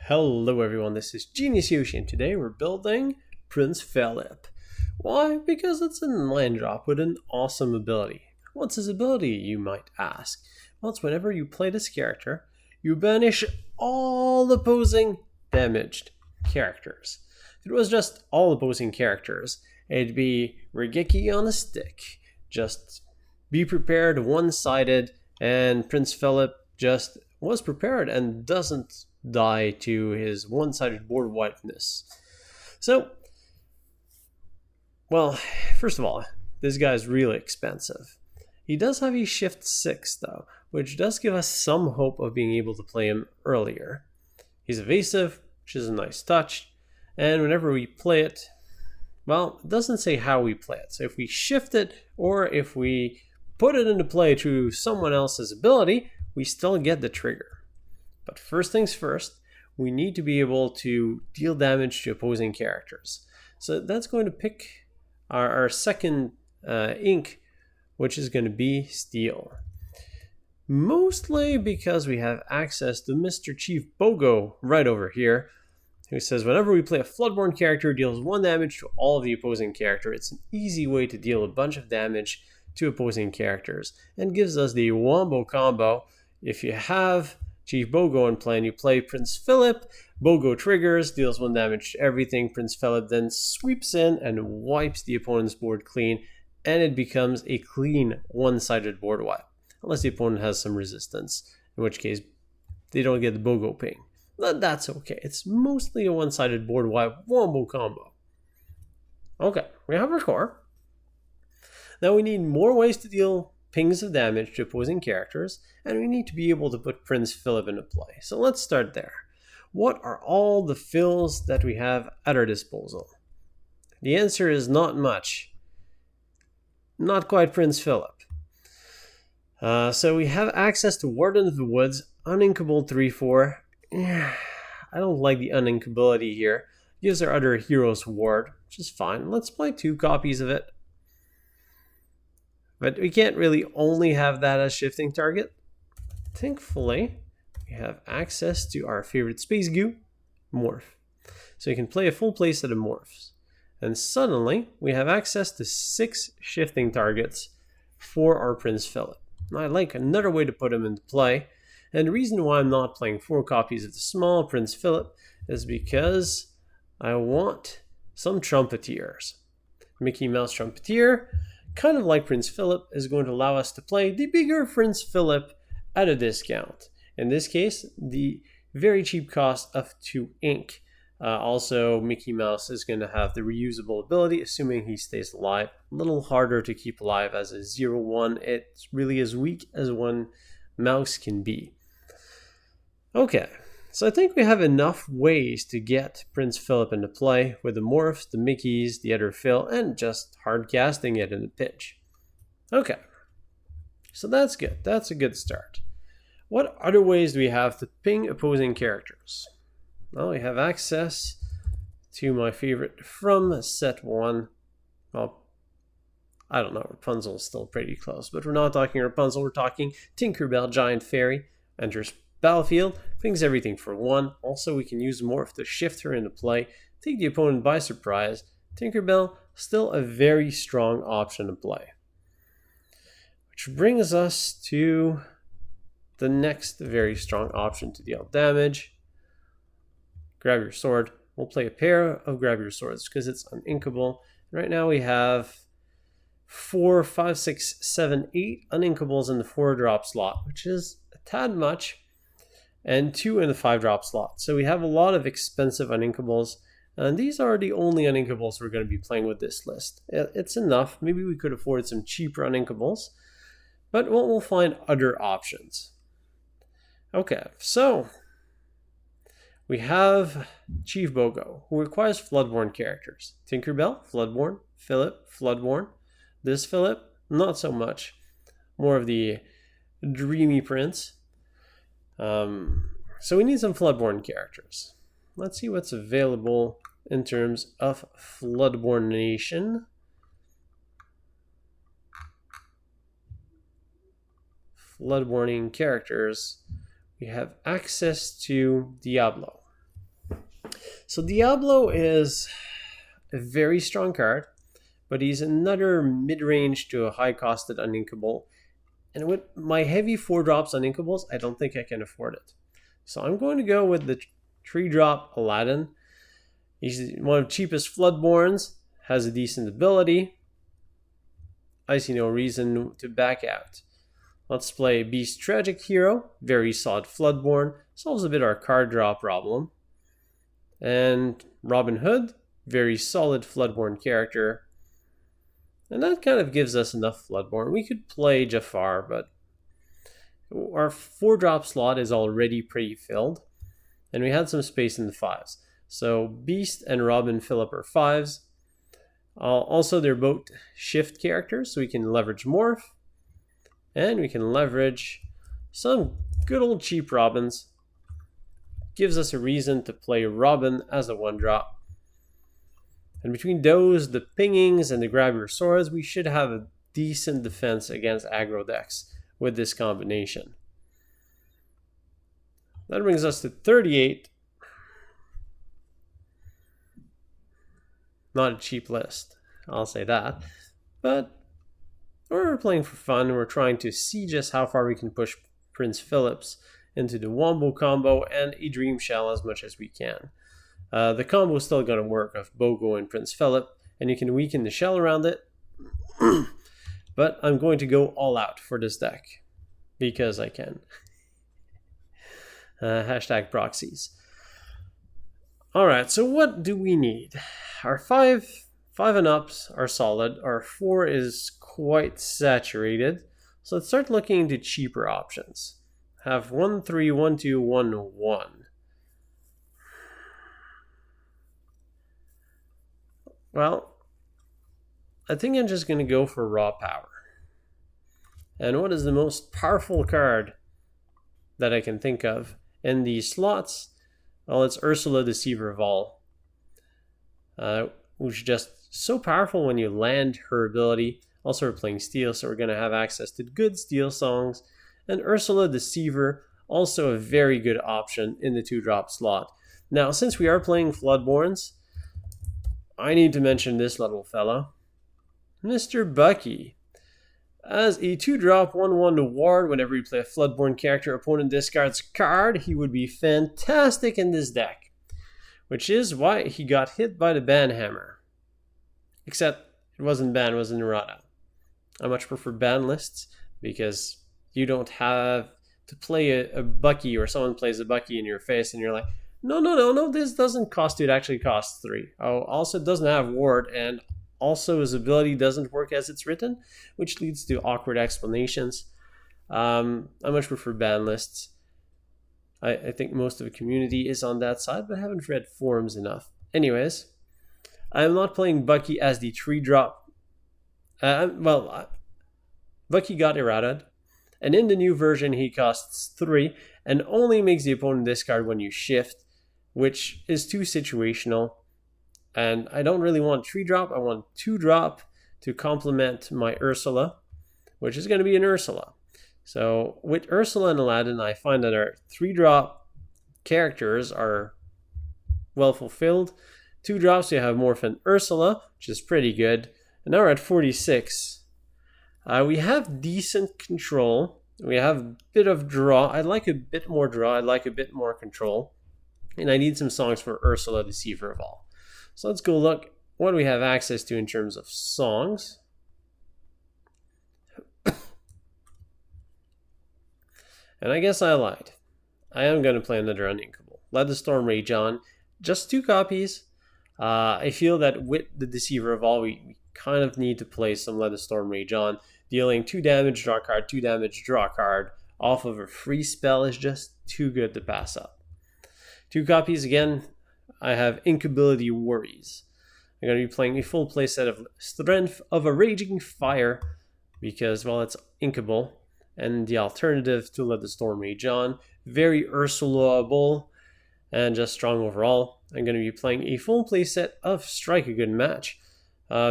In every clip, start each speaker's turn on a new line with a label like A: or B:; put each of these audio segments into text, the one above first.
A: Hello everyone, this is Genius Yoshi and today we're building Prince Phillip. Why? Because it's a 9-drop with an awesome ability. What's his ability, you might ask? Well, it's whenever you play this character, you banish all opposing damaged characters. If it was just all opposing characters, it'd be Regeki on a stick. Just be prepared, one-sided, and Prince Phillip just was prepared and doesn't die to his one-sided board wipeness. So, well, first of all, this guy's really expensive. He does have a shift 6 though, which does give us some hope of being able to play him earlier. He's evasive, which is a nice touch, and whenever we play it, well, it doesn't say how we play it. So if we shift it or if we put it into play through someone else's ability, we still get the trigger. But first things first, we need to be able to deal damage to opposing characters. So that's going to pick our second ink, which is going to be Steel. Mostly because we have access to Mr. Chief Bogo right over here, who says whenever we play a Floodborn character, it deals 1 damage to all of the opposing character. It's an easy way to deal a bunch of damage to opposing characters and gives us the wombo combo. If you have Chief Bogo in play and you play Prince Phillip, Bogo triggers, deals 1 damage to everything. Prince Phillip then sweeps in and wipes the opponent's board clean, and it becomes a clean one-sided board wipe. Unless the opponent has some resistance, in which case they don't get the Bogo ping. But that's okay. It's mostly a one-sided board wipe wombo combo. Okay, we have our core. Now we need more ways to deal pings of damage to opposing characters, and we need to be able to put Prince Phillip into play. So let's start there. What are all the fills that we have at our disposal? The answer is not much. Not quite Prince Phillip. So we have access to Warden of the Woods, uninkable 3/4. I don't like the uninkability here. Gives our other heroes ward, which is fine. Let's play 2 copies of it. But we can't really only have that as shifting target. Thankfully, we have access to our favorite space goo, Morph. So you can play a full playset of Morphs. And suddenly, we have access to 6 shifting targets for our Prince Phillip. Now, I like another way to put him into play. And the reason why I'm not playing 4 copies of the small Prince Phillip is because I want some Trumpeters. Mickey Mouse Trumpeter, kind of like Prince Phillip, is going to allow us to play the bigger Prince Phillip at a discount. In this case, the very cheap cost of 2 ink. Also, Mickey Mouse is going to have the reusable ability, assuming he stays alive. A little harder to keep alive as a 0/1. It's really as weak as one mouse can be. Okay, so I think we have enough ways to get Prince Phillip into play with the Morphs, the Mickeys, the other fill, and just hard casting it in a pinch. Okay, so that's good. That's a good start. What other ways do we have to ping opposing characters? Well, we have access to my favorite from set 1. Well, I don't know, Rapunzel's still pretty close, but we're not talking Rapunzel, we're talking Tinkerbell Giant Fairy. Enters battlefield, pings everything for 1. Also, we can use Morph to shift her into play, take the opponent by surprise. Tinkerbell, still a very strong option to play. Which brings us to the next very strong option to deal damage. Grab your sword. We'll play a pair of grab your swords because it's uninkable. Right now we have 4, 5, 6, 7, 8 uninkables in the 4-drop slot, which is a tad much, and 2 in the 5-drop slot. So we have a lot of expensive uninkables, and these are the only uninkables we're going to be playing with this list. It's enough. Maybe we could afford some cheaper uninkables, but we'll find other options. Okay, so we have Chief Bogo, who requires Floodborn characters. Tinkerbell, Floodborn. Phillip, Floodborn. This Phillip, not so much. More of the dreamy prince. So we need some Floodborn characters. Let's see what's available in terms of Floodborn Nation. Floodborning characters. We have access to Diablo. So Diablo is a very strong card, but he's another mid-range to a high-costed uninkable. And with my heavy 4-drops uninkables, I don't think I can afford it. So I'm going to go with the 3-drop Aladdin. He's one of the cheapest Floodborns, has a decent ability. I see no reason to back out. Let's play Beast Tragic Hero, very solid Floodborn, solves a bit our card draw problem. And Robin Hood, very solid Floodborn character. And that kind of gives us enough Floodborn. We could play Jafar, but our 4-drop slot is already pretty filled. And we had some space in the 5s. So Beast and Robin Phillip are 5s. Also, they're both shift characters, so we can leverage Morph. And we can leverage some good old cheap Robins. Gives us a reason to play Robin as a 1-drop. And between those, the pingings, and the grab your swords, we should have a decent defense against aggro decks with this combination. That brings us to 38. Not a cheap list, I'll say that. But we're playing for fun. We're trying to see just how far we can push Prince Phillip's into the Wombo combo and a Dream Shell as much as we can. The combo is still going to work of Bogo and Prince Phillip, and you can weaken the shell around it. But I'm going to go all out for this deck, because I can. Hashtag proxies. Alright, so what do we need? Our 5 and ups are solid. Our 4 is quite saturated. So let's start looking into cheaper options. Have 1, 3, 1, 2, 1, 1. Well, I think I'm just going to go for raw power. And what is the most powerful card that I can think of in these slots? Well, it's Ursula, Deceiver of All, which is just so powerful when you land her ability. Also, we're playing Steel, so we're going to have access to good Steel songs. And Ursula, Deceiver, also a very good option in the 2-drop slot. Now, since we are playing Floodborns, I need to mention this little fella, Mr. Bucky. As a 2-drop 1/1 to ward, whenever you play a Floodborn character, opponent discards a card, he would be fantastic in this deck. Which is why he got hit by the ban hammer. Except it wasn't ban, it was an errata. I much prefer ban lists because you don't have to play a Bucky, or someone plays a Bucky in your face and you're like, no, this doesn't cost 2, it actually costs 3. Oh, also it doesn't have ward, and also his ability doesn't work as it's written, which leads to awkward explanations. I much prefer ban lists. I think most of the community is on that side, but I haven't read forums enough. Anyways, I'm not playing Bucky as the 3-drop. Bucky got errataed, and in the new version he costs 3 and only makes the opponent discard when you shift, which is too situational. And I don't really want 3-drop, I want 2-drop to complement my Ursula, which is going to be an Ursula. So with Ursula and Aladdin, I find that our 3-drop characters are well fulfilled. 2-drops, you have Morph and Ursula, which is pretty good. And now we're at 46. We have decent control. We have a bit of draw. I'd like a bit more draw. I'd like a bit more control. And I need some songs for Ursula, Deceiver of All. So let's go look what do we have access to in terms of songs. And I guess I lied. I am going to play another uninkable. Let the Storm Rage On. Just 2 copies. I feel that with the Deceiver of All, we kind of need to play some Let the Storm Rage On. Dealing 2 damage, draw card, 2 damage, draw card off of a free spell is just too good to pass up. 2 copies again. I have Inkability Worries. I'm going to be playing a full playset of Strength of a Raging Fire because, well, it's inkable. And the alternative to Let the Storm Rage On. Very Ursula-able and just strong overall. I'm going to be playing a full playset of Strike a Good Match.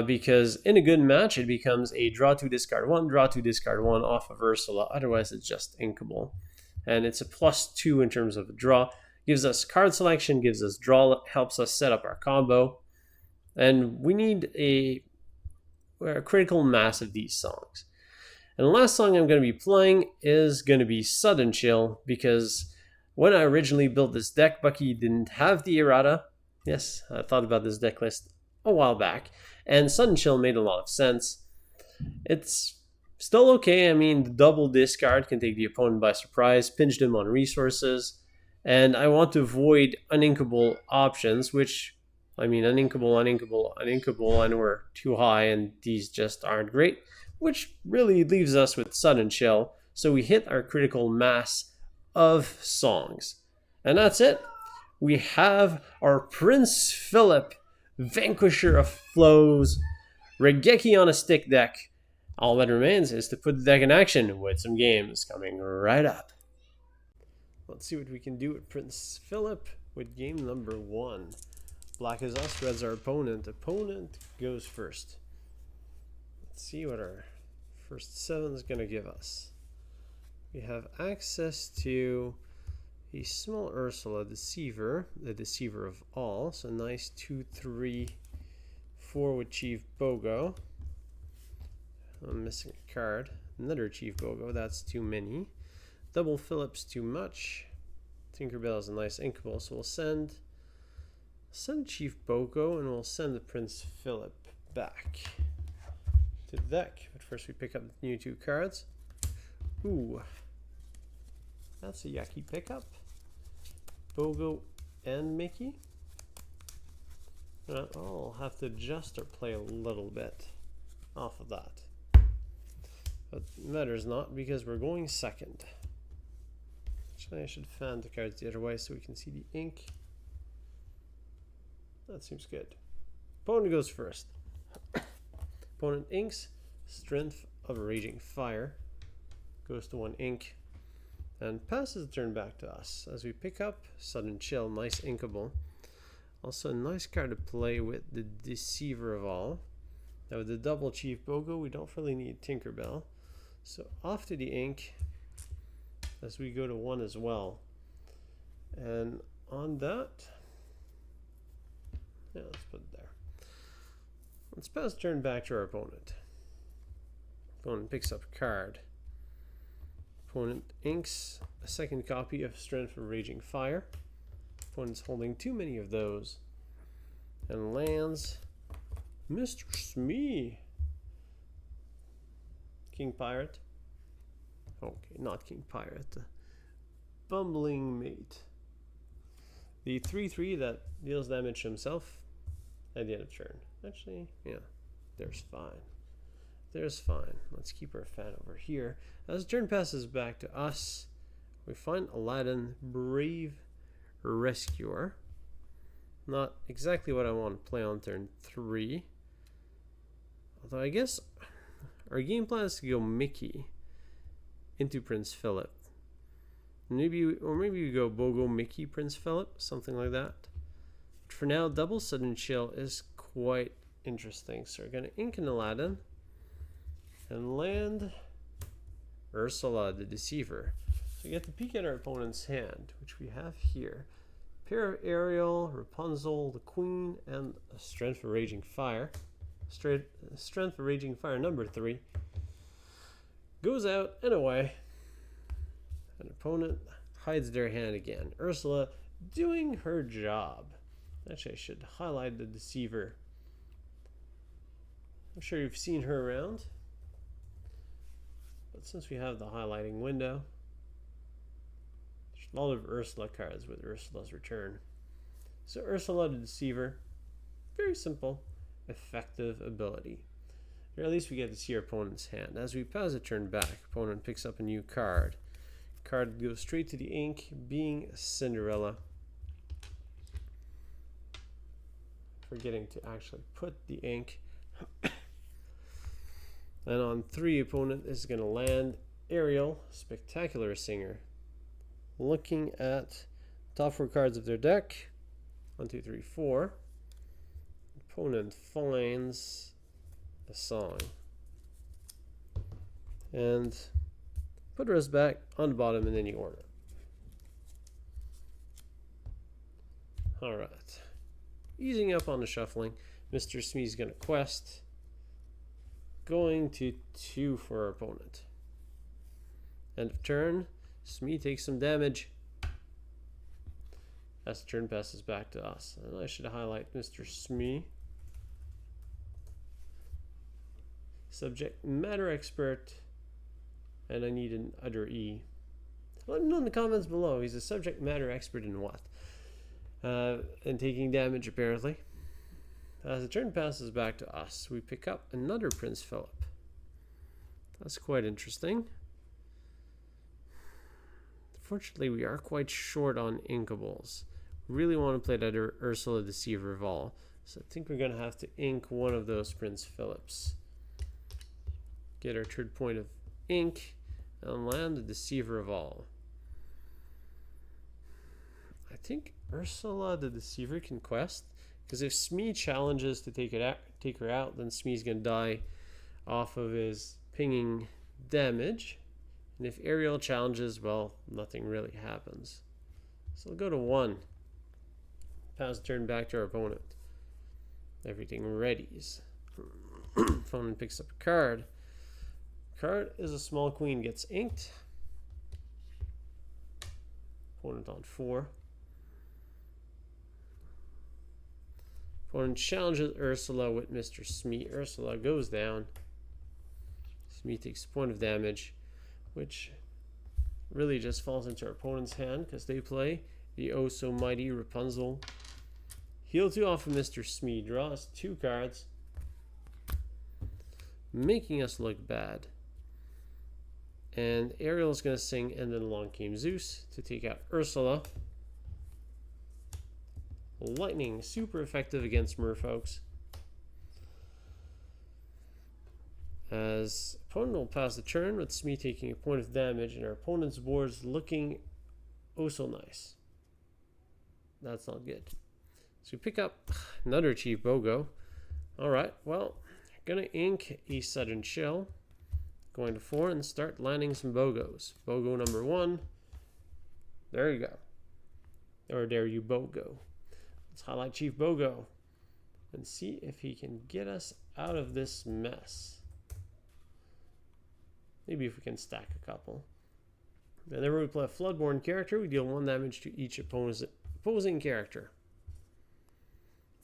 A: Because in a good match, it becomes a draw 2, discard 1, draw 2, discard 1 off of Ursula. Otherwise, it's just inkable. And it's a +2 in terms of draw. Gives us card selection, gives us draw, helps us set up our combo. And we need a critical mass of these songs. And the last song I'm going to be playing is going to be Sudden Chill, because when I originally built this deck, Bucky didn't have the errata. Yes, I thought about this deck list a while back, and Sudden Chill made a lot of sense. It's still okay. I mean, the double discard can take the opponent by surprise, pinch them on resources, and I want to avoid uninkable options, which, I mean, uninkable, and we're too high, and these just aren't great, which really leaves us with Sudden Chill. So we hit our critical mass of songs. And that's it. We have our Prince Phillip, Vanquisher of Flows, Regeki on a stick deck. All that remains is to put the deck in action with some games coming right up. Let's see what we can do with Prince Phillip with game number 1. Black is us, red's our opponent. Opponent goes first. Let's see what our first 7 is going to give us. We have access to a small Ursula Deceiver, the Deceiver of All. So nice 2/3/4 with Chief Bogo. I'm missing a card. Another Chief Bogo, that's too many. Double Phillip's too much. Tinkerbell is a nice inkable, so we'll send Chief Bogo, and we'll send the Prince Phillip back to the deck. But first we pick up the new 2 cards. Ooh, that's a yucky pickup. Bogo and Mickey. I'll have to adjust or play a little bit off of that. But matters not, because we're going second. Actually, I should fan the cards the other way so we can see the ink. That seems good. Opponent goes first. Opponent inks Strength of Raging Fire. Goes to 1 ink. And passes the turn back to us as we pick up Sudden Chill, nice inkable. Also a nice card to play with the Deceiver of All. Now with the double Chief Bogo, we don't really need Tinkerbell. So off to the ink as we go to 1 as well. And on that, yeah, let's put it there. Let's pass the turn back to our opponent. Opponent picks up a card. Opponent inks a second copy of Strength of Raging Fire. Opponent's holding too many of those. And lands Mr. Smee. King Pirate. Okay, not King Pirate. The Bumbling Mate. The 3/3 that deals damage to himself at the end of turn. Actually, yeah, there's fine. There's fine. Let's keep our fan over here. As the turn passes back to us, we find Aladdin, Brave Rescuer. Not exactly what I want to play on turn 3. Although I guess our game plan is to go Mickey into Prince Phillip. Maybe we go Bogo, Mickey, Prince Phillip, something like that. But for now, double Sudden Chill is quite interesting. So we're going to ink an Aladdin and land Ursula the Deceiver. So we get to peek at our opponent's hand, which we have here. Pair of Ariel, Rapunzel, the Queen, and a Strength for Raging Fire. Strength for Raging Fire number 3 goes out and away. An opponent hides their hand again. Ursula doing her job. Actually, I should highlight the Deceiver. I'm sure you've seen her around. But since we have the highlighting window, there's a lot of Ursula cards with Ursula's return. So Ursula the Deceiver, very simple, effective ability. Or at least we get to see our opponent's hand. As we pass a turn back, opponent picks up a new card. Card goes straight to the ink, being Cinderella. Forgetting to actually put the ink. And on 3, opponent is going to land Ariel, Spectacular Singer. Looking at top 4 cards of their deck. 1, 2, 3, 4. Opponent finds a song. And put the rest back on the bottom in any order. Alright. Easing up on the shuffling. Mr. Smee's going to quest. Going to 2 for our opponent. End of turn. Smee takes some damage. As the turn passes back to us. And I should highlight Mr. Smee. Subject matter expert. And I need an other E. Let me know in the comments below. He's a subject matter expert in what? And taking damage apparently. As the turn passes back to us, we pick up another Prince Phillip. That's quite interesting. Fortunately, we are quite short on inkables. Really want to play that Ursula Deceiver of All. So I think we're going to have to ink one of those Prince Phillips. Get our 3rd point of ink and land the Deceiver of All. I think Ursula the Deceiver can quest, because if Smee challenges to take her out, then Smee's going to die off of his pinging damage. And if Ariel challenges, well, nothing really happens. So we'll go to 1. Pass the turn back to our opponent. Everything readies. Opponent picks up a card. Card is a small queen, gets inked. Opponent on 4. Opponent challenges Ursula with Mr. Smee. Ursula goes down. Smee takes a point of damage, which really just falls into our opponent's hand because they play the oh so mighty Rapunzel. Heal 2 off of Mr. Smee. Draws 2 cards, making us look bad. And Ariel's going to sing And Then Along Came Zeus to take out Ursula. Lightning, super effective against merfolks. As opponent will pass the turn with Smee taking a point of damage and our opponent's board's looking oh so nice. That's not good. So we pick up another Chief Bogo. Alright, well, gonna ink a Sudden Chill. Going to 4 and start landing some Bogos. Bogo number 1. There you go. Or there you Bogo. Let's highlight Chief Bogo and see if he can get us out of this mess. Maybe if we can stack a couple. Whenever we play a Floodborn character, we deal 1 damage to each opposing character.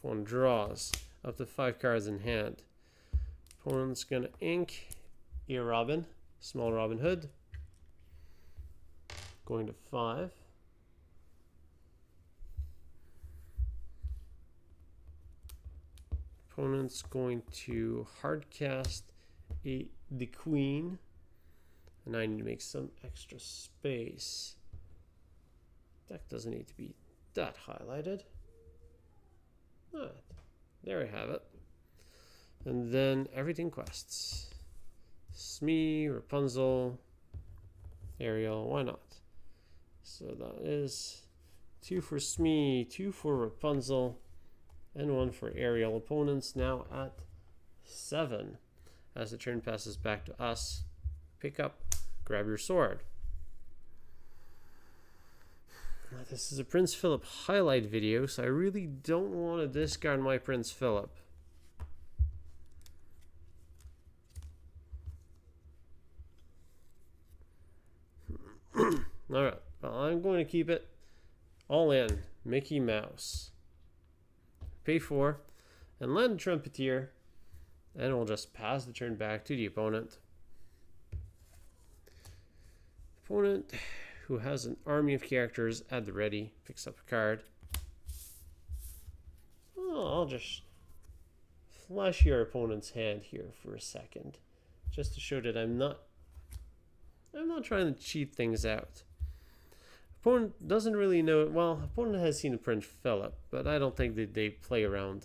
A: Opponent draws up to 5 cards in hand. Opponent's going to ink a Robin, small Robin Hood. Going to 5. Opponent's going to hardcast the Queen. And I need to make some extra space. Deck doesn't need to be that highlighted. Alright, there we have it. And then everything quests. Smee, Rapunzel, Ariel, why not? So that is 2 for Smee, 2 for Rapunzel, and 1 for Ariel. Opponents now at 7. As the turn passes back to us, pick up, grab your sword. Now, this is a Prince Phillip highlight video, so I really don't want to discard my Prince Phillip. Alright, well, I'm going to keep it all in. Mickey Mouse. Pay 4 and land a Trumpeter, and we'll just pass the turn back to the opponent. Opponent, who has an army of characters at the ready, picks up a card. Oh, I'll just flush your opponent's hand here for a second, just to show that I'm not trying to cheat things out. Opponent doesn't really know it. Well, opponent has seen the Prince Phillip, but I don't think that they play around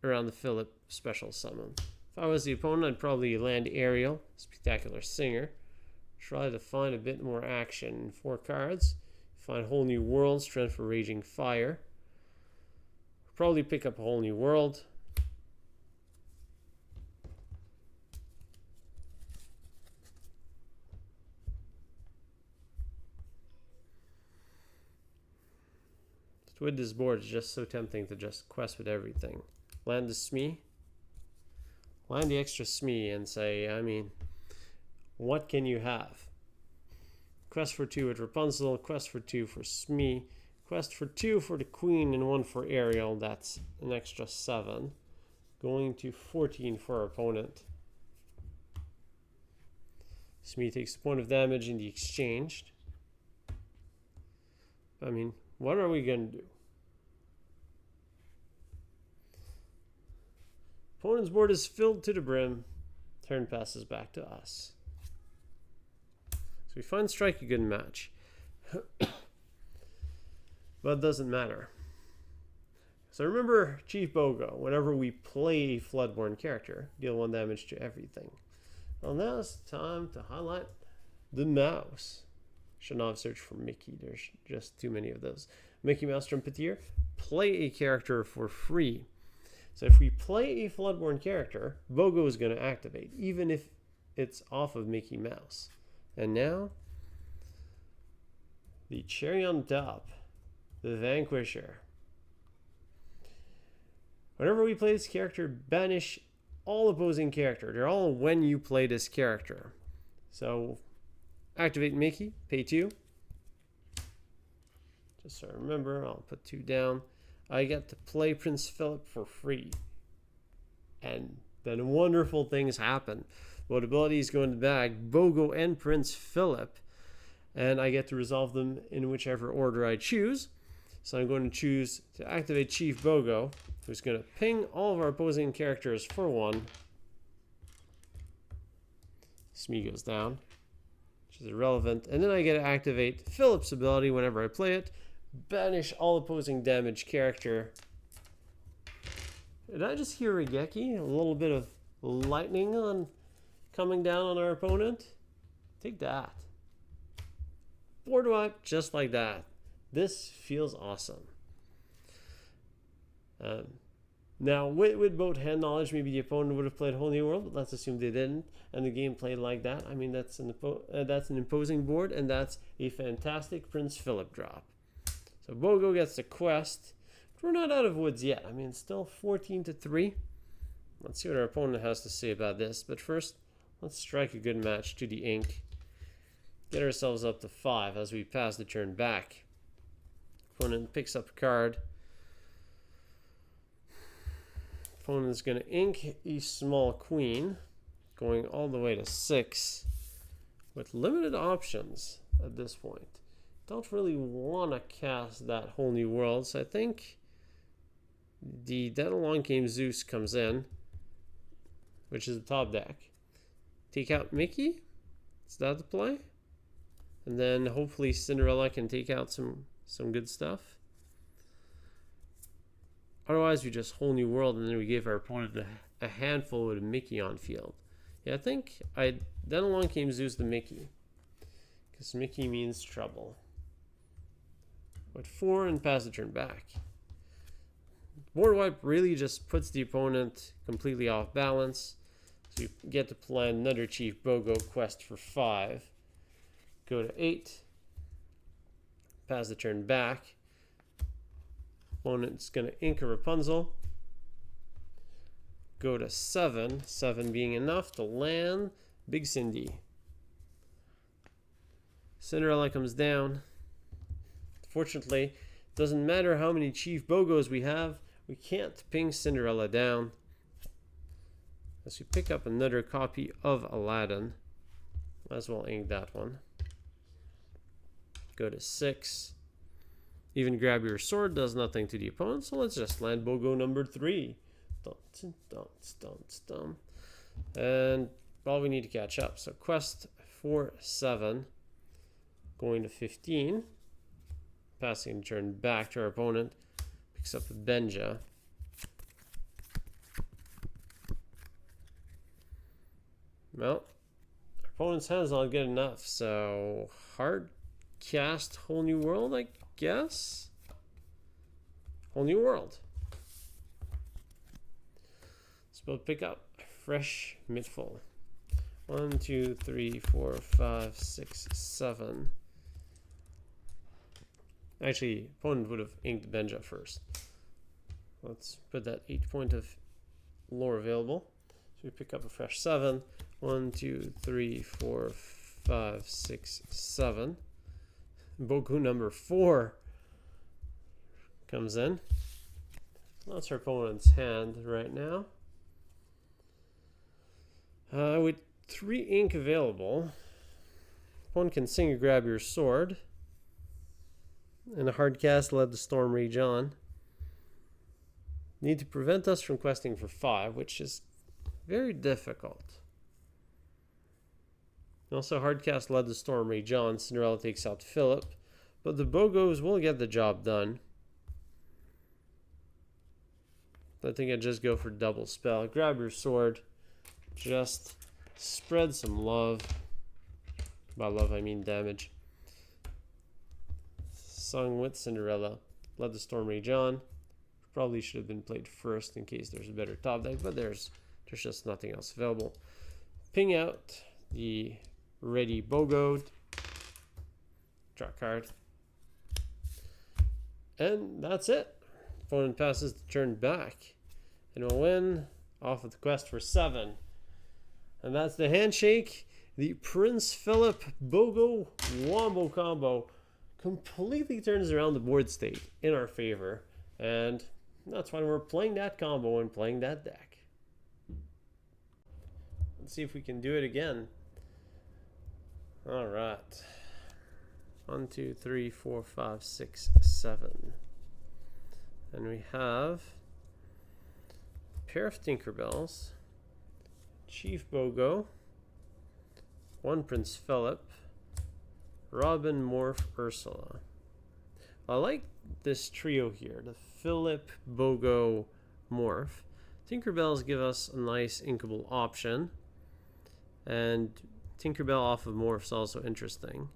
A: the Phillip special summon. If I was the opponent, I'd probably land Ariel, Spectacular Singer. Try to find a bit more action in 4 cards. Find Whole New World, Strength for Raging Fire. Probably pick up a Whole New World. So with this board, it's just so tempting to just quest with everything. Land the Smee. Land the extra Smee and say, I mean, what can you have? Quest for 2 with Rapunzel, quest for 2 for Smee, quest for 2 for the Queen and 1 for Ariel. That's an extra 7. Going to 14 for our opponent. Smee takes a point of damage in the exchange. I mean, what are we going to do? Opponent's board is filled to the brim. Turn passes back to us. So we find strike a good match. But it doesn't matter. So remember Chief Bogo, whenever we play a Floodborn character, deal 1 damage to everything. Well, now it's time to highlight the mouse. Should not have searched for Mickey. There's just too many of those. Mickey Mouse Trumpeter. Play a character for free. So if we play a Floodborn character, Bogo is going to activate, even if it's off of Mickey Mouse. And now, the cherry on top, the Vanquisher. Whenever we play this character, banish all opposing character. They're all when you play this character. So activate Mickey, pay 2. Just so I remember, I'll put 2 down. I get to play Prince Phillip for free. And then wonderful things happen. Both abilities go in the bag, Bogo and Prince Phillip. And I get to resolve them in whichever order I choose. So I'm going to choose to activate Chief Bogo, who's going to ping all of our opposing characters for 1. Smee goes down, which is irrelevant. And then I get to activate Phillip's ability whenever I play it. Banish all opposing damage character. Did I just hear Regeki? A little bit of lightning on coming down on our opponent? Take that. Board wipe just like that. This feels awesome. Now, with both hand knowledge, maybe the opponent would have played Whole New World, but let's assume they didn't, and the game played like that. I mean, that's an imposing board, and that's a fantastic Prince Phillip drop. So Bogo gets the quest. But we're not out of woods yet. I mean, it's still 14-3. Let's see what our opponent has to say about this. But first, let's strike a good match to the ink. Get ourselves up to 5 as we pass the turn back. Opponent picks up a card. Opponent's going to ink a small queen, going all the way to 6, with limited options at this point. Don't really want to cast that Whole New World, so I think the Dead Along Came Zeus comes in, which is the top deck. Take out Mickey. Is that the play? And then hopefully Cinderella can take out some good stuff. Otherwise, we just Whole New World, and then we give our opponent a handful with a Mickey on field. Yeah, I think Then Along Came Zeus the Mickey, because Mickey means trouble. With 4 and pass the turn back. Board wipe really just puts the opponent completely off balance. So you get to plan another Chief Bogo quest for 5. Go to 8. Pass the turn back. Opponent's going to ink a Rapunzel. Go to 7. 7 being enough to land Big Cindy. Cinderella comes down. Fortunately, it doesn't matter how many Chief Bogos we have, we can't ping Cinderella down. As we pick up another copy of Aladdin, might as well ink that one. Go to 6. Even grab your sword does nothing to the opponent, so let's just land Bogo number 3. And well, we need to catch up. So quest for 7, going to 15. Passing turn back to our opponent. Picks up a Benja. Well, our opponent's hand's not good enough, so hard cast Whole New World, I guess. Whole New World. Let's both pick up fresh midful. 1, 2, 3, 4, 5, 6, 7. Actually, opponent would have inked Benja first. Let's put that 8 point of lore available. So we pick up a fresh 7. 1, 2, 3, 4, 5, 6, 7. Bogo number 4 comes in. That's our opponent's hand right now. With 3 ink available, opponent can sing or grab your sword. And a hard cast, Let the Storm Rage On. Need to prevent us from questing for 5, which is very difficult. Also, hard cast, Let the Storm Rage On. Cinderella takes out Phillip, but the Bogos will get the job done. I think I just go for double spell. Grab your sword. Just spread some love. By love, I mean damage. Sung with Cinderella. Let the Storm Rage On. Probably should have been played first in case there's a better top deck, but there's just nothing else available. Ping out the ready Bogo. Draw a card. And that's it. Opponent passes the turn back. And we'll win off of the quest for 7. And that's the handshake. The Prince Phillip Bogo Wombo combo completely turns around the board state in our favor. And that's why we're playing that combo and playing that deck. Let's see if we can do it again. All right. 1, 2, 3, 4, 5, 6, 7. And we have a pair of Tinkerbells, Chief Bogo, 1 Prince Phillip, Robin, Morph, Ursula. I like this trio here, the Phillip, Bogo, Morph. Tinkerbells give us a nice inkable option, and Tinkerbell off of Morph is also interesting.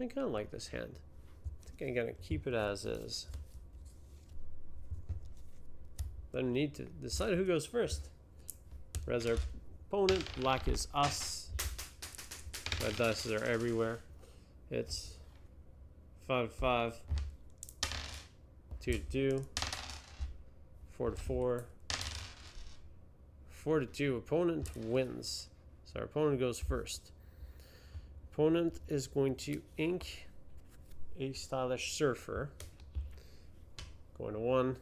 A: I kind of like this hand. I think I'm going to keep it as is. Then we need to decide who goes first. Red's our opponent, black is us. Red dice are everywhere. It's 5-5, 2-2, 4-4, 4-2. Opponent wins. So our opponent goes first. Opponent is going to ink a Stylish Surfer. Going to 1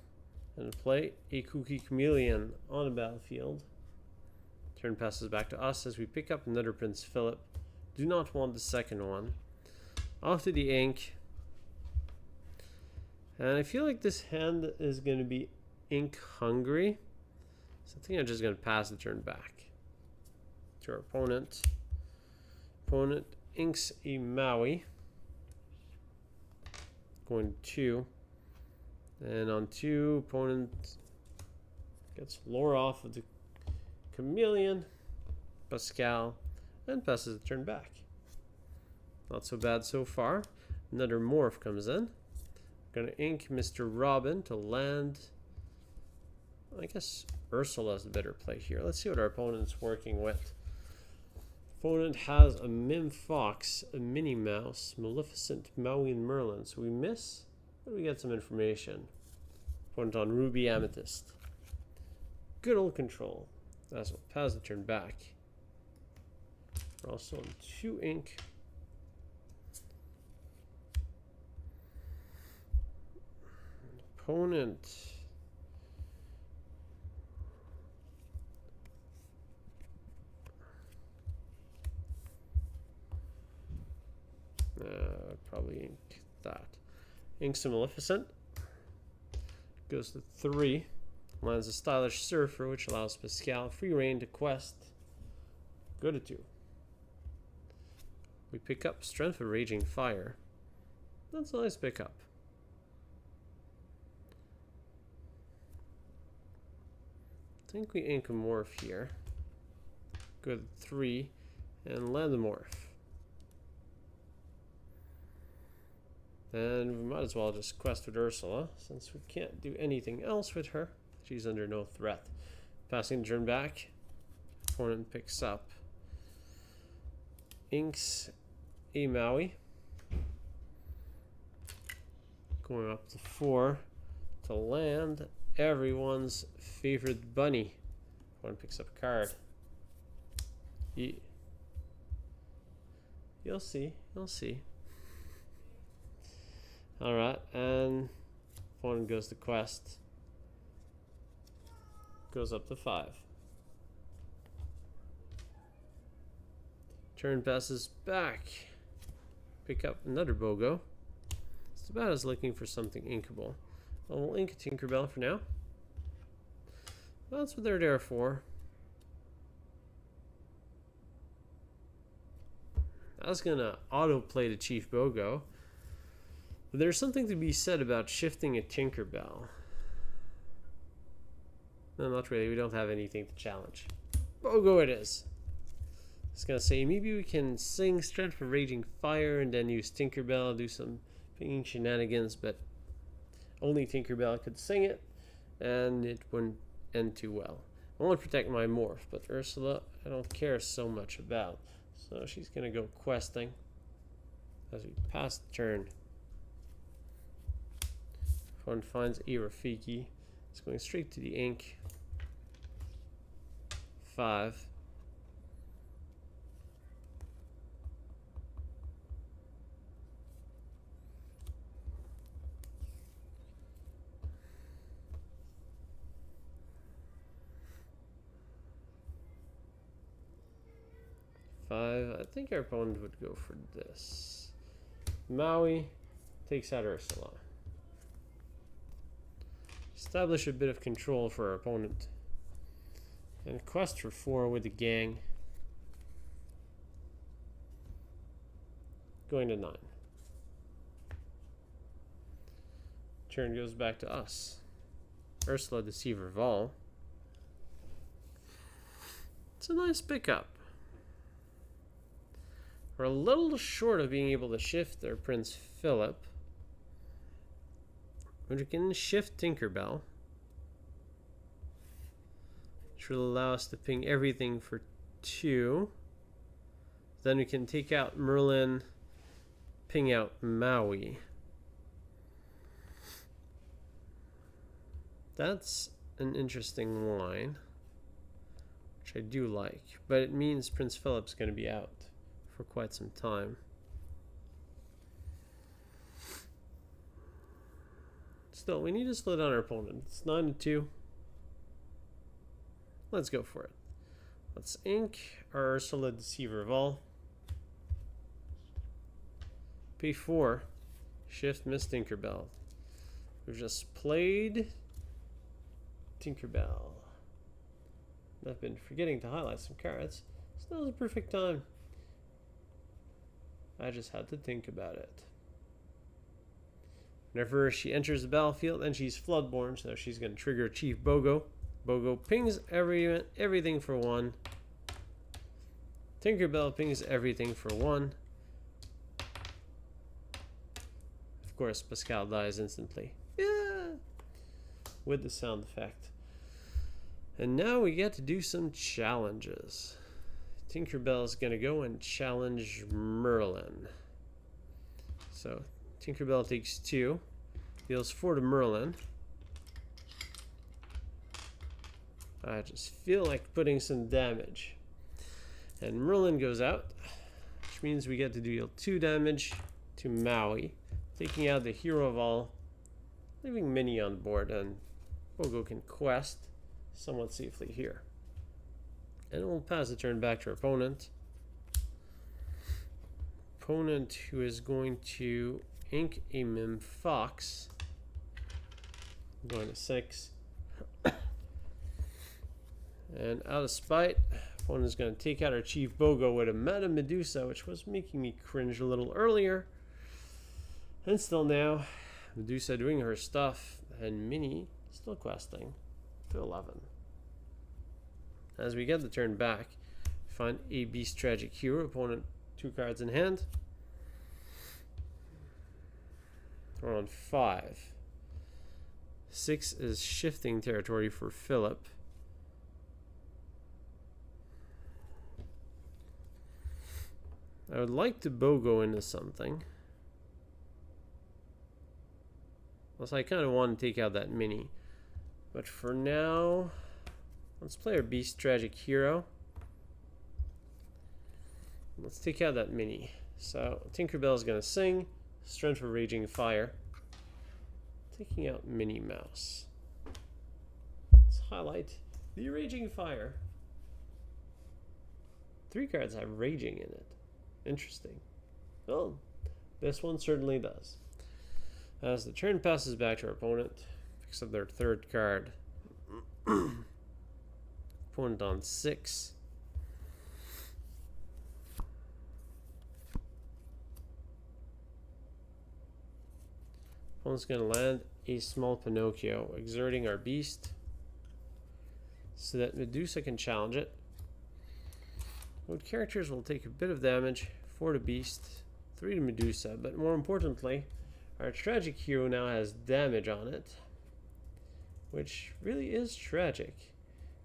A: and play a Kooky Chameleon on the battlefield. Turn passes back to us as we pick up another Prince Phillip. Do not want the second one. Off to the ink. And I feel like this hand is going to be ink hungry. So I think I'm just going to pass the turn back to our opponent. Opponent inks a Maui. Going 2. And on 2, opponent gets lore off of the Chameleon, Pascal, and passes the turn back. Not so bad so far. Another Morph comes in. Gonna ink Mr. Robin to land. I guess Ursula's the better play here. Let's see what our opponent's working with. Opponent has a Mim Fox, a Minnie Mouse, Maleficent, Maui, and Merlin. So we miss, but we get some information. Opponent on Ruby Amethyst. Good old control. That's what pass the turn back. We're also on 2 ink. Opponent probably ink that. Inks a Maleficent. Goes to 3. Lands a Stylish Surfer, which allows Pascal free reign to quest. Go to 2. We pick up Strength of Raging Fire. That's a nice pickup. I think we ink a Morph here. Go to 3 and land the Morph. And we might as well just quest with Ursula, since we can't do anything else with her. She's under no threat. Passing the turn back. Opponent picks up. Inks a Maui. Going up to 4 to land everyone's favorite bunny. One picks up a card. You'll see. You'll see. Alright, and one goes to quest. Goes up to 5. Turn passes back. Pick up another Bogo. It's too bad I was looking for something inkable. Well, we'll ink a Tinkerbell for now. Well, that's what they're there for. I was gonna autoplay the Chief Bogo, but there's something to be said about shifting a Tinkerbell. No, not really. We don't have anything to challenge. Bogo it is. I was gonna say maybe we can sing Strength for Raging Fire and then use Tinkerbell, do some pinging shenanigans, but only Tinkerbell could sing it, and it wouldn't end too well. I want to protect my Morph, but Ursula I don't care so much about. So she's going to go questing as we pass the turn. If one finds a Rafiki, it's going straight to the ink. 5. I think our opponent would go for this. Maui takes out Ursula. Establish a bit of control for our opponent. And quest for 4 with the gang. Going to 9. Turn goes back to us. Ursula, Deceiver of All. It's a nice pickup. We're a little short of being able to shift their Prince Phillip. But we can shift Tinkerbell, which will allow us to ping everything for 2. Then we can take out Merlin, ping out Maui. That's an interesting line, which I do like, but it means Prince Philip's going to be out for quite some time. Still, we need to slow down our opponent. It's 9-2. Let's go for it. Let's ink our Ursula, Deceiver of All. Pay 4. Shift Miss Tinkerbell. We've just played Tinkerbell. I've been forgetting to highlight some cards. So that was a perfect time. I just had to think about it. Whenever she enters the battlefield, and she's Floodborn, so she's going to trigger Chief Bogo. Bogo pings everything for 1. Tinkerbell pings everything for 1. Of course, Pascal dies instantly. Yeah! With the sound effect. And now we get to do some challenges. Tinkerbell is going to go and challenge Merlin. So Tinkerbell takes 2, deals 4 to Merlin. I just feel like putting some damage. And Merlin goes out, which means we get to deal 2 damage to Maui, taking out the hero of all, leaving Minnie on board, and Bogo can quest somewhat safely here. And we'll pass the turn back to our opponent. Opponent who is going to ink a Mim Fox. Going to 6. And out of spite, opponent is going to take out our Chief Bogo with a Meta Medusa, which was making me cringe a little earlier. And still now, Medusa doing her stuff, and Minnie still questing to 11. As we get the turn back, find a Beast Tragic Hero, opponent 2 cards in hand. We're on 5. 6 is shifting territory for Philip. I would like to Bogo into something. Also, I kind of want to take out that mini. But for now, let's play our Beast Tragic Hero. Let's take out that mini. So Tinkerbell is going to sing. Strength for Raging Fire. Taking out Minnie Mouse. Let's highlight the Raging Fire. 3 cards have Raging in it. Interesting. Well, this one certainly does. As the turn passes back to our opponent, picks up their 3rd card. Opponent on 6. Opponent's going to land a small Pinocchio, exerting our beast so that Medusa can challenge it. Both characters will take a bit of damage, 4 to beast, 3 to Medusa, but more importantly, our tragic hero now has damage on it, which really is tragic,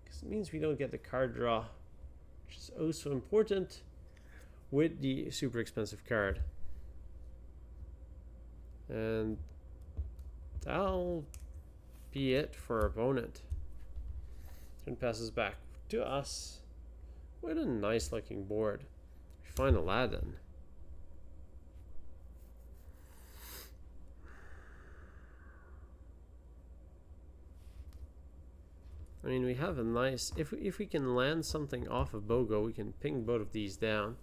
A: because it means we don't get the card draw, which is also important with the super expensive card. And that'll be it for our opponent. Turn passes back to us. What a nice looking board. We find Aladdin. I mean, we have a nice... If we can land something off of Bogo, we can ping both of these down.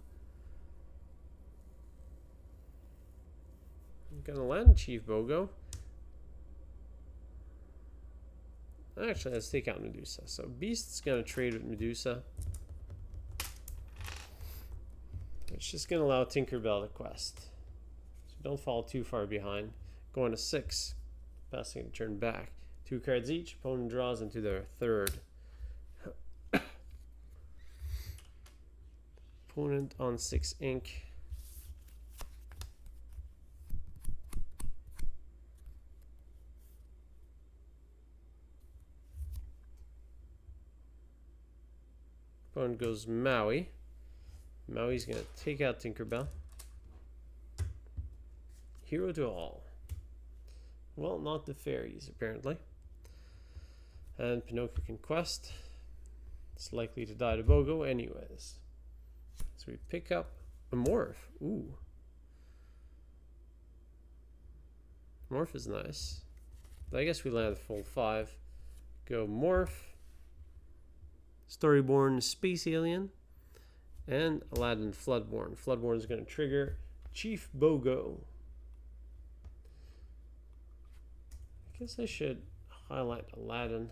A: I'm going to land Chief Bogo. Actually, let's take out Medusa. So Beast's going to trade with Medusa. It's just going to allow Tinkerbell to quest. So don't fall too far behind. Going to 6. Passing the turn back. 2 cards each. Opponent draws into their 3rd. Opponent on 6 ink. Opponent goes Maui. Maui's going to take out Tinkerbell. Hero to all. Well, not the fairies, apparently. And Pinocchio can quest. It's likely to die to Bogo anyways. So we pick up a Morph. Ooh. Morph is nice. But I guess we land full 5. Go Morph. Storyborn Space Alien. And Aladdin Floodborn. Floodborn is going to trigger Chief Bogo. I guess I should highlight Aladdin,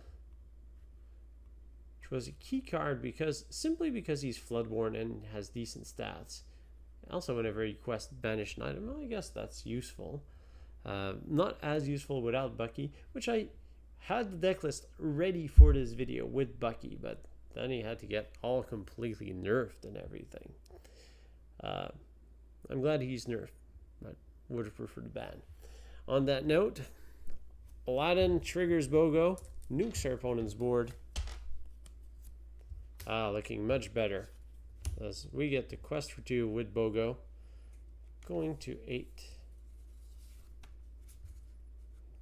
A: which was a key card simply because he's Floodborn and has decent stats. Also, whenever you quest banish an item, well, I guess that's useful. Not as useful without Bucky, which I had the deck list ready for this video with Bucky, but then he had to get all completely nerfed and everything. I'm glad he's nerfed. I would have preferred to ban. On that note, Aladdin triggers Bogo, nukes our opponent's board. Looking much better. As we get the quest for 2 with Bogo. Going to 8.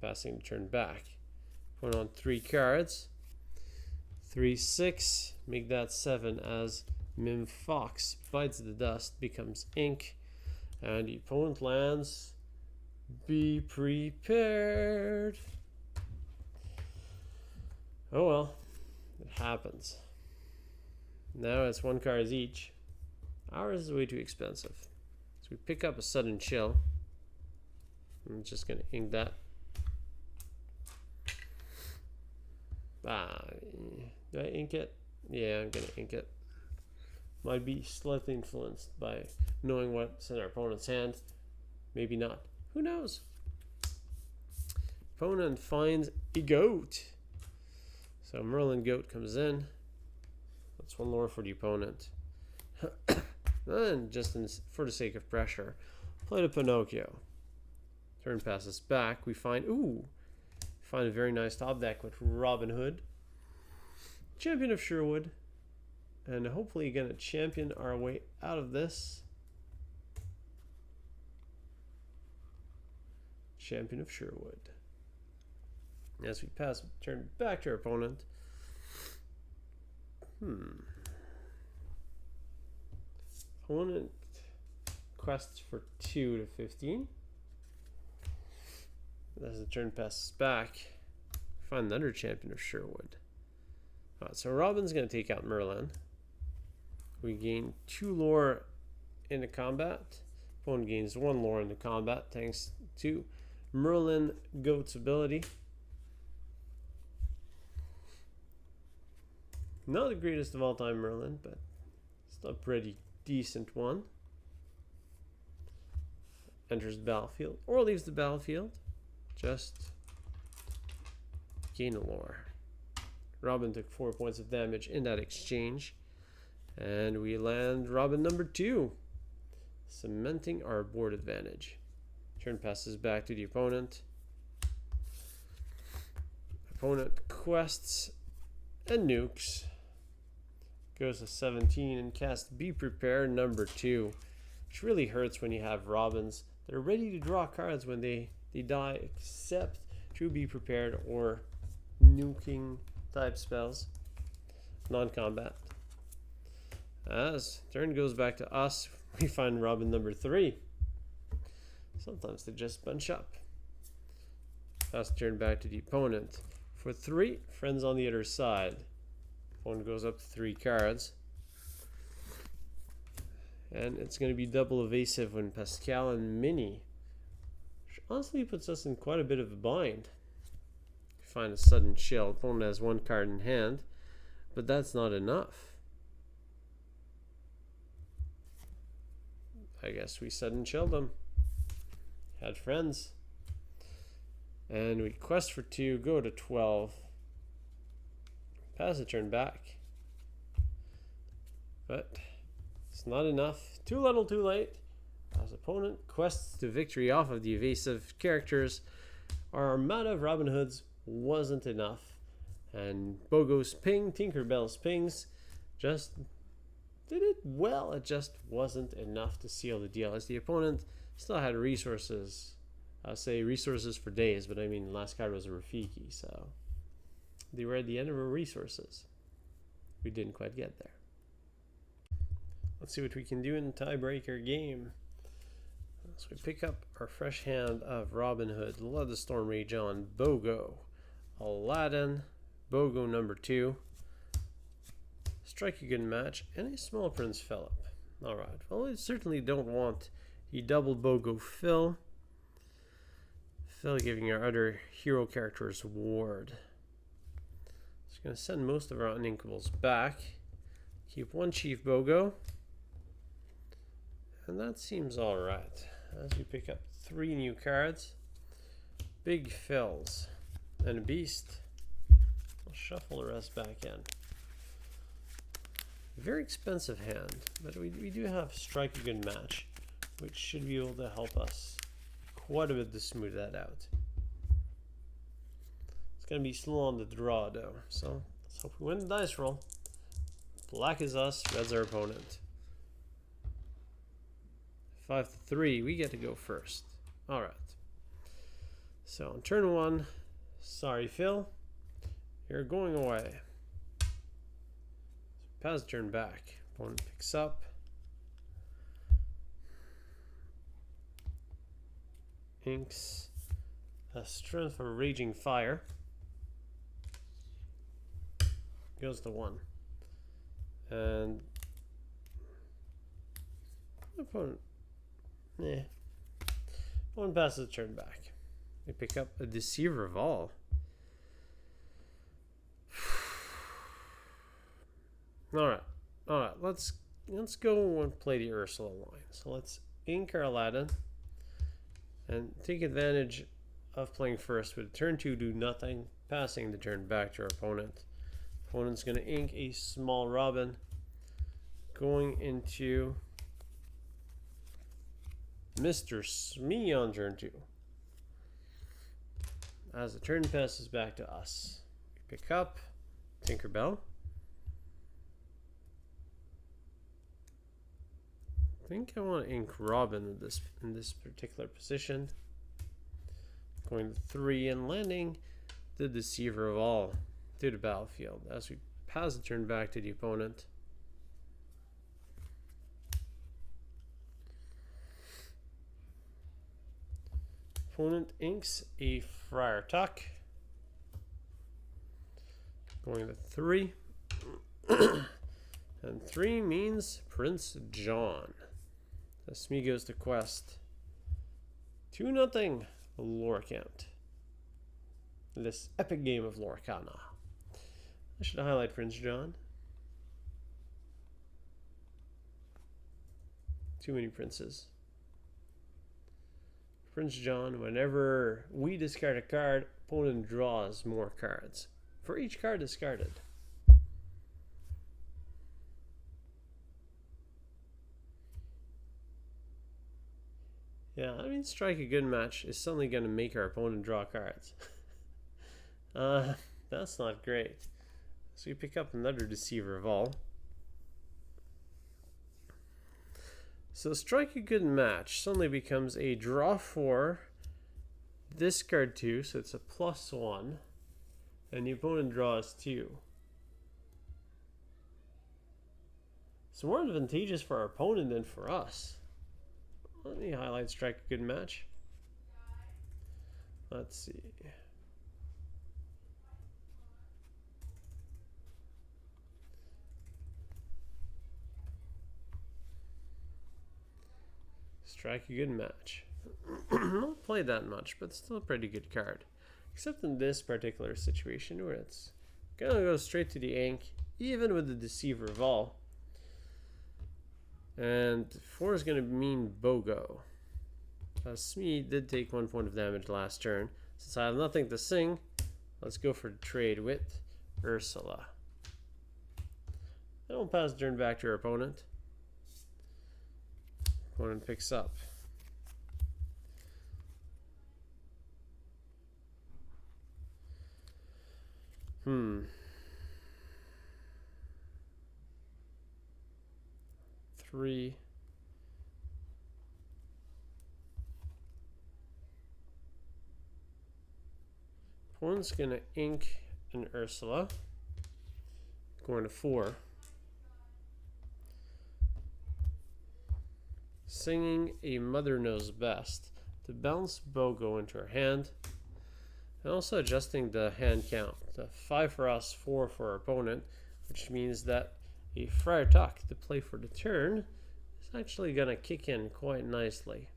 A: Passing the turn back. Put on 3 cards. 3, 6. Make that 7 as Mim Fox bites the dust, becomes ink. And the opponent lands. Be prepared. Oh well, it happens. Now it's 1 card each. Ours is way too expensive. So we pick up a Sudden Chill. I'm just going to ink that. Do I ink it? Yeah, I'm going to ink it. Might be slightly influenced by knowing what's in our opponent's hand. Maybe not. Who knows? Opponent finds a goat. So Merlin Goat comes in. That's 1 lore for the opponent. And just for the sake of pressure, play the Pinocchio. Turn passes back. We find a very nice top deck with Robin Hood, Champion of Sherwood, and hopefully going to champion our way out of this. Champion of Sherwood. As we pass turn back to our opponent. Opponent quests for 2 to 15. As the turn passes back, find the under champion of Sherwood. Alright, so Robin's going to take out Merlin. We gain 2 lore into combat. Opponent gains 1 lore into combat thanks to Merlin Goat's ability. Not the greatest of all time Merlin, but still a pretty decent one. Enters the battlefield or leaves the battlefield. Just gain a lore. Robin took 4 points of damage in that exchange. And we land Robin number 2, cementing our board advantage. Turn passes back to the opponent. Opponent quests and nukes. Goes to 17 and casts Be Prepared number 2, which really hurts when you have Robins. They're ready to draw cards when they die, except to Be Prepared or nuking type spells. Non-combat. As turn goes back to us, we find Robin number 3. Sometimes they just bunch up. Pass turn back to the opponent. For 3, friends on the other side. Opponent goes up to 3 cards. And it's going to be double evasive when Pascal and Minnie, which honestly puts us in quite a bit of a bind. Find a sudden chill. Opponent has 1 card in hand, but that's not enough. I guess we sudden chilled them. Had friends. And we quest for 2, go to 12. Pass a turn back. But it's not enough. Too little, too late. As opponent quests to victory off of the evasive characters, our armada of Robin Hoods wasn't enough. And Bogo's ping, Tinkerbell's pings, just did it well. It just wasn't enough to seal the deal, as the opponent still had resources. I'll say resources for days, but I mean the last card was a Rafiki, so they were at the end of our resources. We didn't quite get there. Let's see what we can do in the tiebreaker game. So we pick up our fresh hand of Robin Hood, Let the Storm Rage On, Bogo, Aladdin, Bogo number 2, Strike a Good Match, and a small Prince Phillip. Alright, well, we certainly don't want the double Bogo Phil. Phil giving our other hero characters ward. Just going to send most of our uninkables back. Keep 1 Chief Bogo. And that seems alright. As we pick up 3 new cards. Big Phils and a Beast. I'll shuffle the rest back in. Very expensive hand, but we do have Strike a Good Match, which should be able to help us quite a bit to smooth that out. It's going to be slow on the draw though, so let's hope we win the dice roll. Black is us, red's our opponent. 5 to 3, we get to go first. Alright. So on turn 1, sorry Phil, you're going away. Pass turn back. Opponent picks up. Inks a Strength for Raging Fire. Goes to 1. And opponent opponent passes the turn back. We pick up a Deceiver of All. Alright, let's go and play the Ursula line. So let's ink our Aladdin and take advantage of playing first with turn 2, do nothing, passing the turn back to our opponent. Opponent's going to ink a small Robin, going into Mr. Smee on turn 2. As the turn passes back to us, we pick up Tinkerbell. I think I want to ink Robin in this particular position. Going to 3 and landing the Deceiver of All to the battlefield as we pass the turn back to the opponent. Opponent inks a Friar Tuck. Going to 3. And 3 means Prince John. As Smee goes to quest. 2-0 Lorcana. This epic game of Lorcana. I should highlight Prince John. Too many princes. Prince John, whenever we discard a card, opponent draws more cards for each card discarded. Yeah, I mean, strike a good match is suddenly going to make our opponent draw cards. That's not great. So we pick up another Deceiver of All. So strike a good match suddenly becomes a draw 4, discard 2, so it's a +1, and the opponent draws 2. It's more advantageous for our opponent than for us. Let me highlight strike a good match. Let's see. Strike a good match. Not played that much, but still a pretty good card. Except in this particular situation where it's gonna go straight to the ink, even with the Deceiver of All. And 4 is gonna mean Bogo. Smee did take 1 point of damage last turn. Since I have nothing to sing, let's go for the trade with Ursula. Then we'll pass the turn back to our opponent. Opponent picks up. Three. Opponent's gonna ink an Ursula. Going to 4. Singing a Mother Knows Best to bounce Bogo into her hand, and also adjusting the hand count to 5 for us, 4 for our opponent, which means that a Friar Tuck to play for the turn is actually going to kick in quite nicely.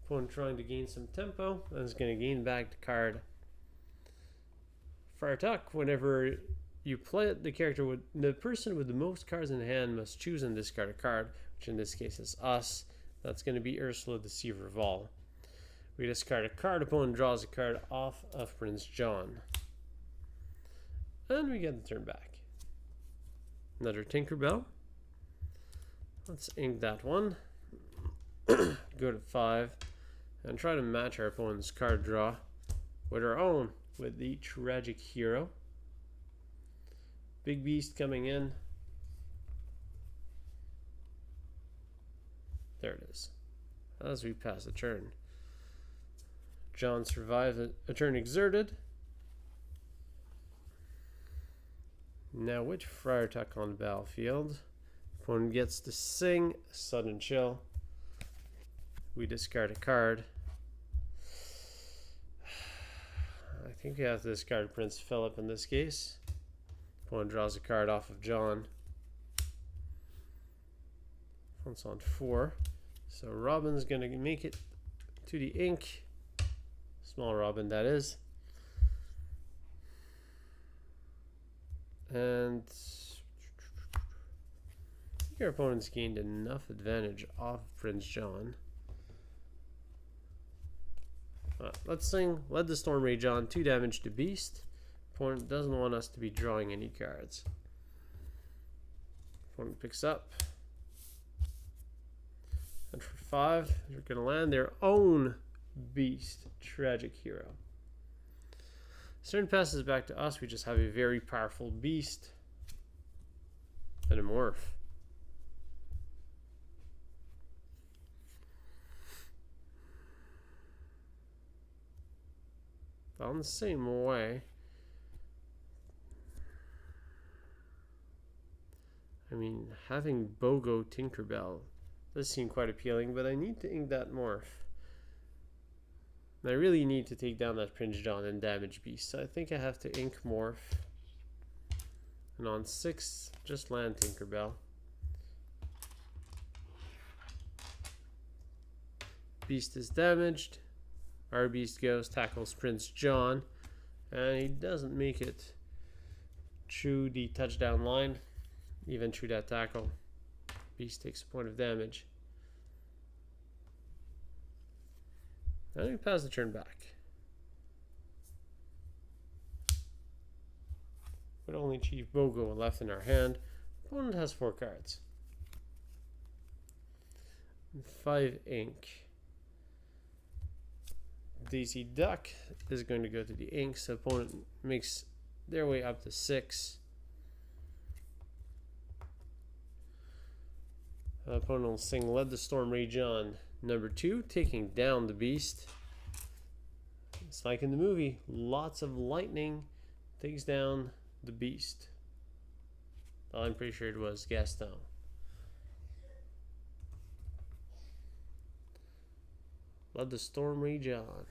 A: Opponent trying to gain some tempo and is going to gain back the card. Friar Tuck, whenever you play it, the person with the most cards in hand must choose and discard a card, which in this case is us. That's going to be Ursula, Deceiver of All. We discard a card, opponent draws a card off of Prince John. And we get the turn back. Another Tinkerbell. Let's ink that one. Go to 5 and try to match our opponent's card draw with our own, with the Tragic Hero. Big Beast coming in. There it is. As we pass the turn. John survives a turn exerted. Now with Friar Tuck on the battlefield, opponent gets to sing Sudden Chill. We discard a card. I think we have to discard Prince Phillip in this case. Opponent draws a card off of John. Opponent's on 4. So Robin's going to make it to the ink. Small Robin, that is. And I think our opponent's gained enough advantage off Prince John. Let's sing Let the Storm Rage On. 2 damage to Beast. Opponent doesn't want us to be drawing any cards. Opponent picks up. And for 5, they're going to land their own Beast, Tragic Hero. Turn passes back to us. We just have a very powerful Beast and a Morph. found the same way. I mean, having Bogo Tinkerbell does seem quite appealing, but I need to ink that Morph. And I really need to take down that Prince John and damage Beast, so I think I have to ink Morph. And on 6, just land Tinkerbell. Beast is damaged. Our Beast goes, tackles Prince John, and he doesn't make it through the touchdown line, even through that tackle. Beast takes a point of damage. And we pass the turn back. With only Chief Bogo left in our hand, opponent has 4 cards. 5 ink. Daisy Duck is going to go to the ink, so opponent makes their way up to 6. Opponent will sing Let the Storm Rage On, number 2, taking down the Beast. It's like in the movie, lots of lightning takes down the Beast. Well, I'm pretty sure it was Gaston. Let the Storm Rage On.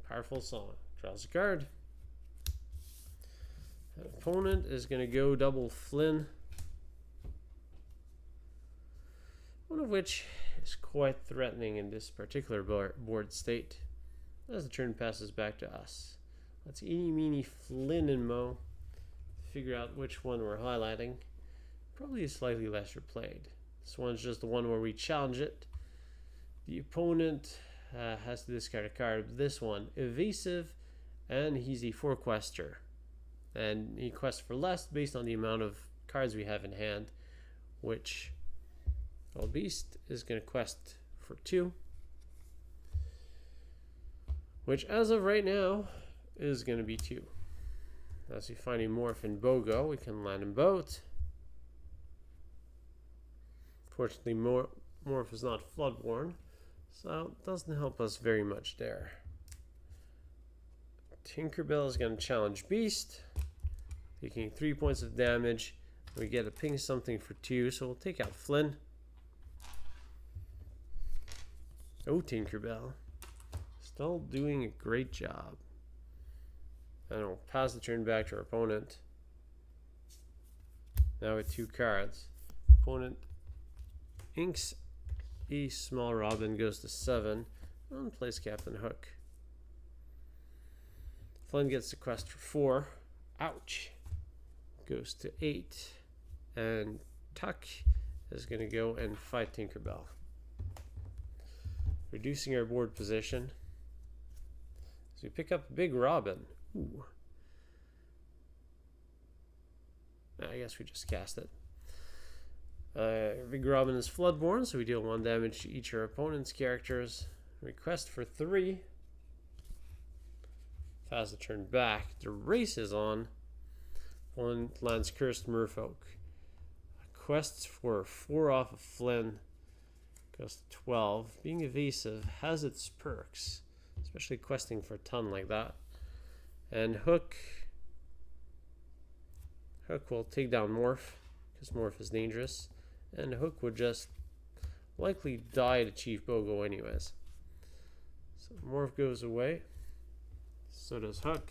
A: Powerful song. Draws a card. The opponent is going to go double Flynn. One of which is quite threatening in this particular board state. As the turn passes back to us. Let's eeny meeny Flynn and Mo. Figure out which one we're highlighting. Probably slightly lesser played. This one's just the one where we challenge it. The opponent has to discard a card. This one, evasive, and he's a 4-quester. And he quests for less based on the amount of cards we have in hand, which, well, Beast is going to quest for 2. Which, as of right now, is going to be 2. As we find a Morph and Bogo, we can land them both. Fortunately, Morph is not Floodborn, so it doesn't help us very much there. Tinkerbell is going to challenge Beast, taking 3 points of damage. We get a ping something for 2, so we'll take out Flynn. Oh, Tinkerbell. Still doing a great job. And we'll pass the turn back to our opponent. Now with 2 cards. Opponent inks a small Robin, goes to 7, and plays Captain Hook. Flynn gets the quest for 4. Ouch. Goes to 8. And Tuck is going to go and fight Tinkerbell. Reducing our board position. So we pick up Big Robin. Ooh. I guess we just cast it. Big Robin is Floodborn, so we deal 1 damage to each of our opponent's characters. Request for 3. Pass the turn back. The race is on. Opponent lands Cursed Merfolk. Quests for 4 off of Flynn. Goes to 12. Being evasive has its perks, especially questing for a ton like that. And Hook will take down Morph, because Morph is dangerous. And Hook would just likely die to Chief Bogo anyways. So Morph goes away. So does Hook.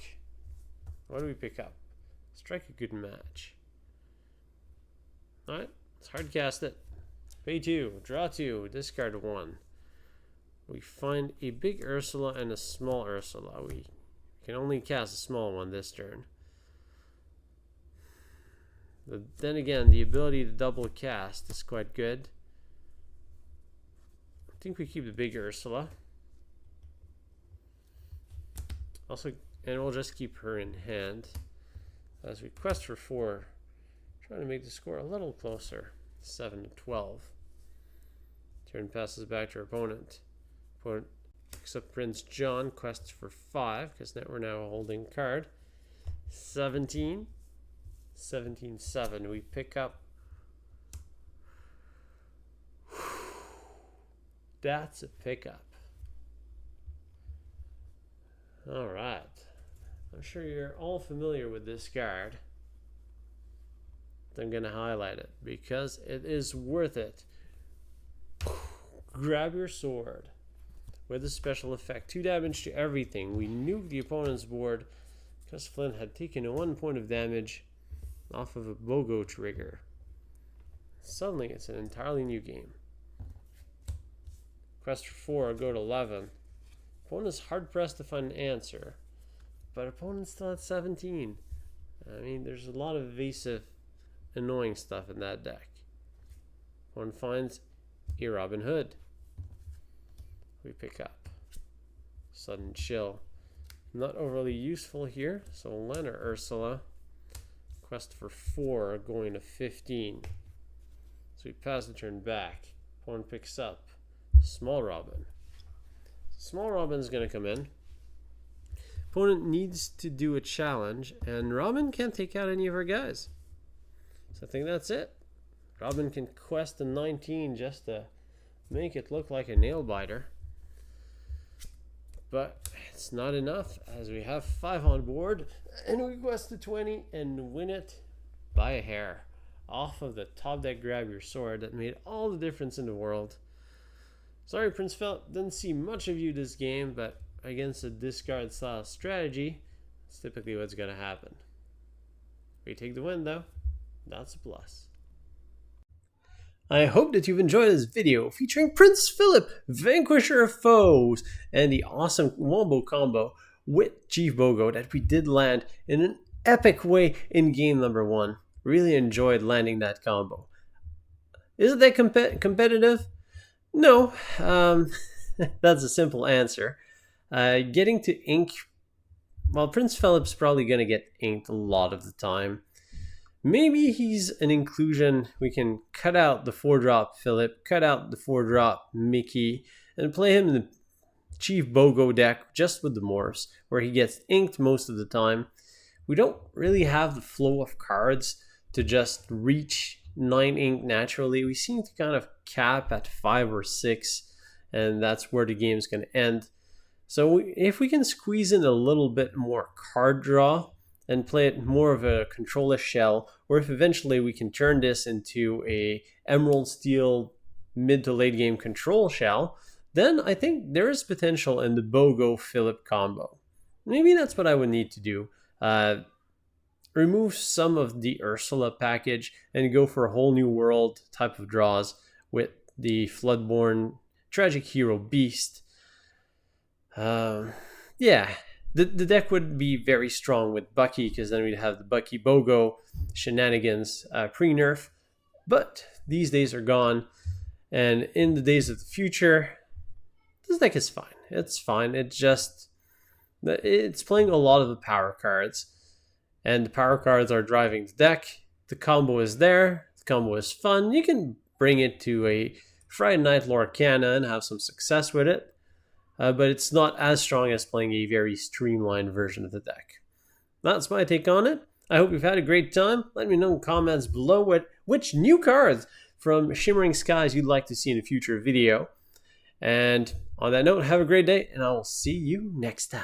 A: What do we pick up? Strike a good match. Alright, let's hard cast it. Pay 2, draw 2, discard 1. We find a big Ursula and a small Ursula. We can only cast a small one this turn. But then again, the ability to double cast is quite good. I think we keep the big Ursula. Also, and we'll just keep her in hand. As we quest for 4, trying to make the score a little closer. 7 to 12. Turn passes back to our opponent. Opponent picks up Prince John, quests for 5, because now we're now holding card. 17. 17-7. We pick up. That's a pickup. All right. I'm sure you're all familiar with this card. I'm going to highlight it because it is worth it. Grab your sword. With a special effect. 2 damage to everything. We nuke the opponent's board because Flynn had taken 1 point of damage off of a Bogo trigger. Suddenly it's an entirely new game. Quest for 4, go to 11. Opponent's hard pressed to find an answer, but opponent's still at 17. I mean, there's a lot of evasive, annoying stuff in that deck. One finds a Robin Hood. We pick up. Sudden Chill. Not overly useful here, so Len or Ursula. Quest for 4, going to 15. So we pass the turn back. Opponent picks up. Small Robin. Small Robin's going to come in. Opponent needs to do a challenge, and Robin can't take out any of her guys. So I think that's it. Robin can quest a 19 just to make it look like a nail biter. But it's not enough, as we have 5 on board, and we quest a 20 and win it by a hair. Off of the top deck grab your sword that made all the difference in the world. Sorry, Prince Phillip, didn't see much of you this game, but against a discard style strategy, it's typically what's going to happen. We take the win though, that's a plus. I hope that you've enjoyed this video featuring Prince Phillip, Vanquisher of Foes, and the awesome wombo combo with Chief Bogo that we did land in an epic way in game number 1. Really enjoyed landing that combo. Isn't that competitive? No, that's a simple answer. Getting to ink, well, Prince Phillip's probably going to get inked a lot of the time. Maybe he's an inclusion. We can cut out the 4-drop Phillip, cut out the 4-drop Mickey, and play him in the Chief Bogo deck just with the morphs, where he gets inked most of the time. We don't really have the flow of cards to just reach 9 ink naturally. We seem to kind of cap at 5 or 6, and that's where the game's going to end. So if we can squeeze in a little bit more card draw and play it more of a control shell, or if eventually we can turn this into a Emerald Steel mid to late game control shell, then I think there is potential in the Bogo Phillip combo. Maybe that's what I would need to do. Remove some of the Ursula package and go for a whole new world type of draws with the Floodborn Tragic Hero Beast. Yeah. The deck would be very strong with Bucky, because then we'd have the Bucky Bogo shenanigans pre-nerf. But these days are gone, and in the days of the future, this deck is fine. It's fine. It's playing a lot of the power cards, and the power cards are driving the deck. The combo is there. The combo is fun. You can bring it to a Friday Night Lorcana and have some success with it. But it's not as strong as playing a very streamlined version of the deck. That's my take on it. I hope you've had a great time. Let me know in the comments below which new cards from Shimmering Skies you'd like to see in a future video. And on that note, have a great day, and I will see you next time.